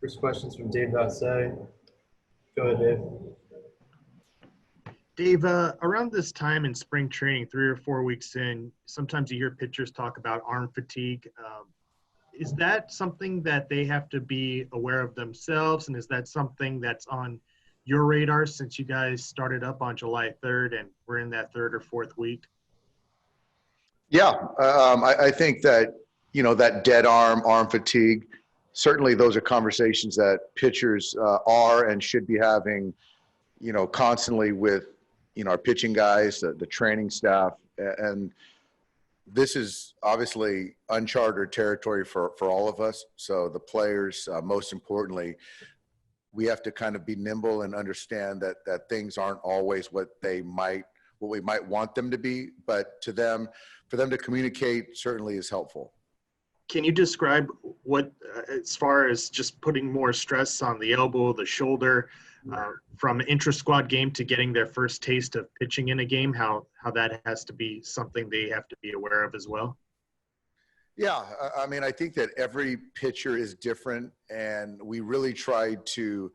First question's from Dave Vassay. Go ahead, Dave. Dave, around this time in spring training, 3 or 4 weeks in, sometimes you hear pitchers talk about arm fatigue. Is that something that they have to be aware of themselves? And is that something that's on your radar since you guys started up on July 3rd and we're in that 3rd or 4th week? Yeah, I think that, that dead arm fatigue, certainly those are conversations that pitchers are and should be having, constantly with, our pitching guys, the training staff. And this is obviously uncharted territory for all of us. So the players, most importantly, we have to kind of be nimble and understand that things aren't always what we might want them to be, but for them to communicate certainly is helpful. Can you describe what, as far as just putting more stress on the elbow, the shoulder, from intra-squad game to getting their first taste of pitching in a game, how that has to be something they have to be aware of as well? Yeah, I mean, I think that every pitcher is different, and we really tried to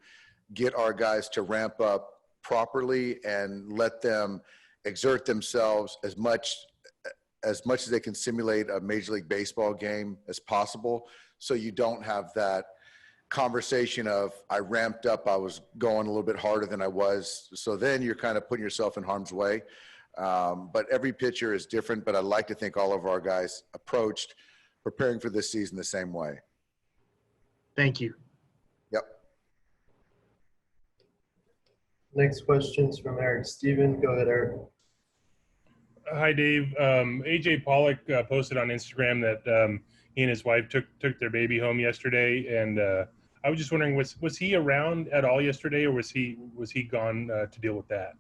get our guys to ramp up properly and let them exert themselves as much as they can simulate a Major League Baseball game as possible, so you don't have that conversation of I ramped up, I was going a little bit harder than I was. So then you're kind of putting yourself in harm's way. But every pitcher is different, but I'd like to think all of our guys approached preparing for this season the same way. Thank you. Yep. Next question's from Eric Steven. Go ahead, Eric. Hi, Dave. AJ Pollock posted on Instagram that he and his wife took their baby home yesterday, and I was just wondering, was he around at all yesterday, or was he gone to deal with that?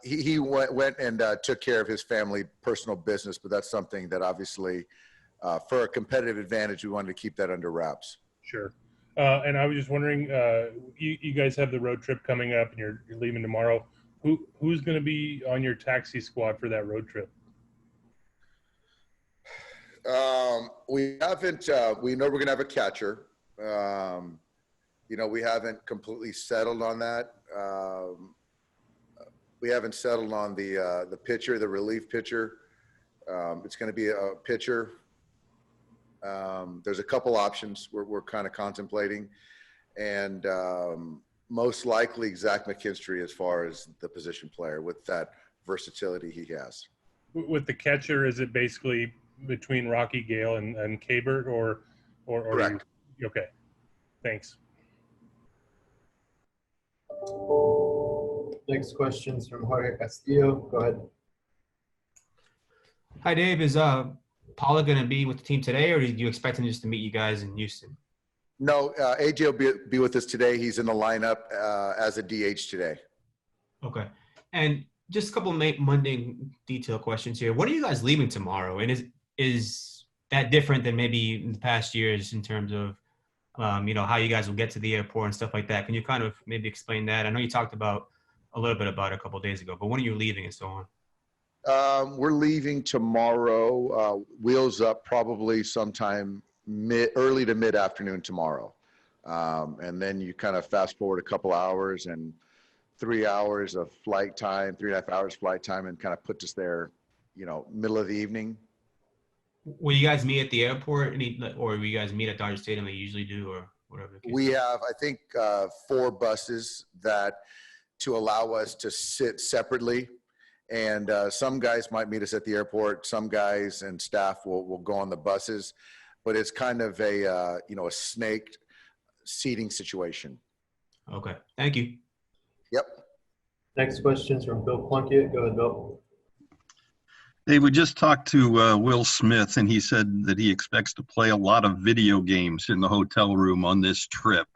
He went and took care of his family personal business, but that's something that obviously for a competitive advantage, we wanted to keep that under wraps. Sure. And I was just wondering, you guys have the road trip coming up, and you're leaving tomorrow. Who's going to be on your taxi squad for that road trip? We haven't. We know we're going to have a catcher. We haven't completely settled on that. We haven't settled on the pitcher, the relief pitcher. It's going to be a pitcher. There's a couple options we're kind of contemplating, and most likely Zach McKinstry as far as the position player with that versatility he has. With the catcher, is it basically between Rocky Gale and Kabert, or correct? Okay, thanks. Next question's from Jorge Castillo. Go ahead. Hi, Dave. Is Pollock going to be with the team today, or do you expect him just to meet you guys in Houston? No, AJ will be with us today. He's in the lineup as a DH today. Okay. And just a couple of mundane detail questions here. What are you guys leaving tomorrow? And is that different than maybe in the past years in terms of, how you guys will get to the airport and stuff like that? Can you kind of maybe explain that? I know you talked about a little bit about it a couple of days ago, but when are you leaving and so on? We're leaving tomorrow, wheels up probably sometime early to mid-afternoon tomorrow. And then you kind of fast forward a couple hours and 3 hours of flight time, 3.5 hours flight time, and kind of puts us there, middle of the evening. Will you guys meet at the airport, or will you guys meet at Dodger Stadium like you usually do, or whatever? We have, I think, 4 buses to allow us to sit separately. And some guys might meet us at the airport. Some guys and staff will go on the buses. But it's kind of a snaked seating situation. Okay. Thank you. Yep. Next question's from Bill Plunkett. Go ahead, Bill. Hey, we just talked to Will Smith, and he said that he expects to play a lot of video games in the hotel room on this trip.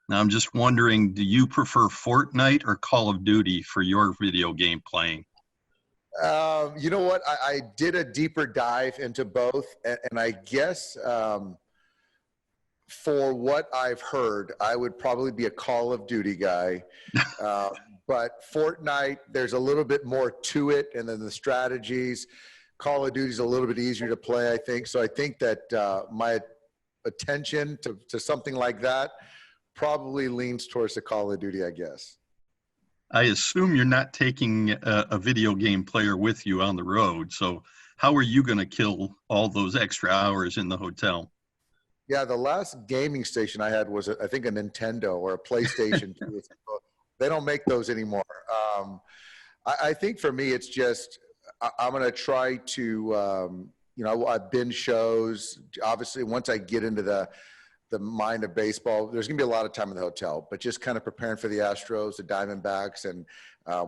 Now, I'm just wondering, do you prefer Fortnite or Call of Duty for your video game playing? You know what? I did a deeper dive into both, and I guess for what I've heard, I would probably be a Call of Duty guy. But Fortnite, there's a little bit more to it, and then the strategies. Call of Duty is a little bit easier to play, I think. So I think that attention to something like that probably leans towards the Call of Duty, I guess. I assume you're not taking a video game player with you on the road. So how are you going to kill all those extra hours in the hotel? Yeah, the last gaming station I had was, I think, a Nintendo or a PlayStation 2. They don't make those anymore. I think for me, it's just, I'm going to try to, I binge shows. Obviously, once I get into the mind of baseball, there's going to be a lot of time in the hotel, but just kind of preparing for the Astros, the Diamondbacks. And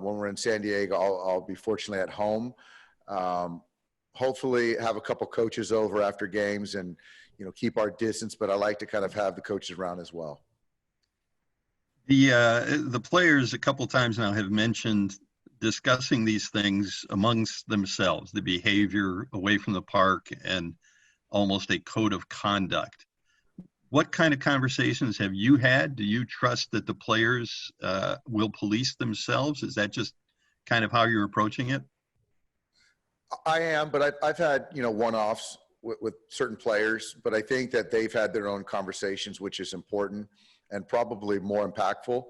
when we're in San Diego, I'll be fortunately at home. Hopefully have a couple coaches over after games and, keep our distance, but I like to kind of have the coaches around as well. The players a couple times now have mentioned discussing these things amongst themselves, the behavior away from the park and almost a code of conduct. What kind of conversations have you had? Do you trust that the players will police themselves? Is that just kind of how you're approaching it? I am, but I've had, one-offs with certain players, but I think that they've had their own conversations, which is important and probably more impactful.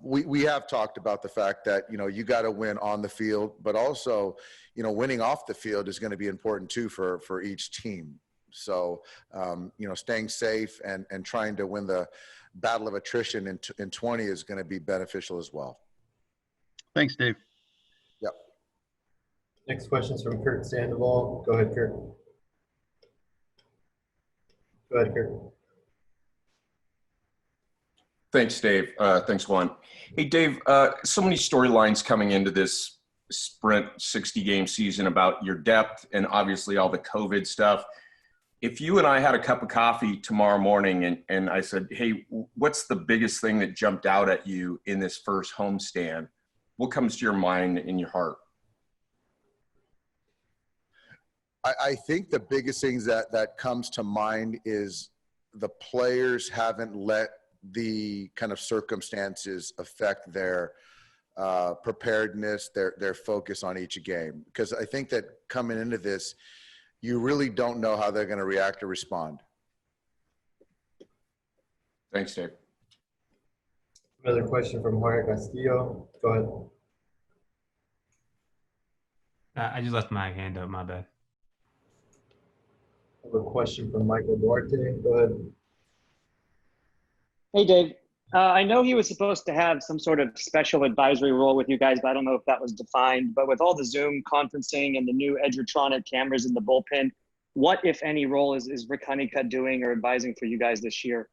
We have talked about the fact that, you got to win on the field, but also, winning off the field is going to be important too for each team. So, staying safe and trying to win the battle of attrition in 20 is going to be beneficial as well. Thanks, Dave. Yep. Next question is from Kurt Sandoval. Go ahead, Kurt. Go ahead, Kurt. Thanks, Dave. Thanks, Juan. Hey, Dave, so many storylines coming into this Sprint 60-game season about your depth and obviously all the COVID stuff. If you and I had a cup of coffee tomorrow morning and I said, hey, what's the biggest thing that jumped out at you in this first homestand? What comes to your mind and your heart? I think the biggest things that comes to mind is the players haven't let the kind of circumstances affect their preparedness, their focus on each game. Because I think that coming into this, you really don't know how they're going to react or respond. Thanks, Dave. Another question from Jorge Castillo. Go ahead. I just left my hand up, my bad. I have a question from Michael Duarte. Go ahead. Hey, Dave. I know he was supposed to have some sort of special advisory role with you guys, but I don't know if that was defined. But with all the Zoom conferencing and the new Edgertronic cameras in the bullpen, what, if any, role is Rick Honeycutt doing or advising for you guys this year?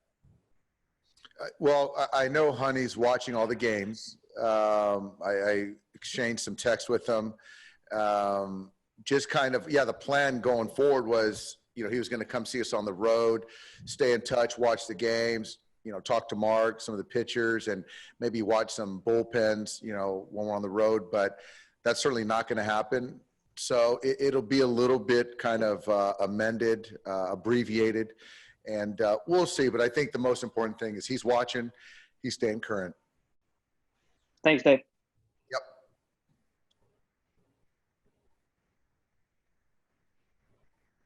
Well, I know Honey's watching all the games. I exchanged some texts with him. Just kind of, the plan going forward was, he was going to come see us on the road, stay in touch, watch the games, talk to Mark, some of the pitchers, and maybe watch some bullpens, when we're on the road. But that's certainly not going to happen. So it'll be a little bit kind of amended, abbreviated, and we'll see. But I think the most important thing is he's watching, he's staying current. Thanks, Dave.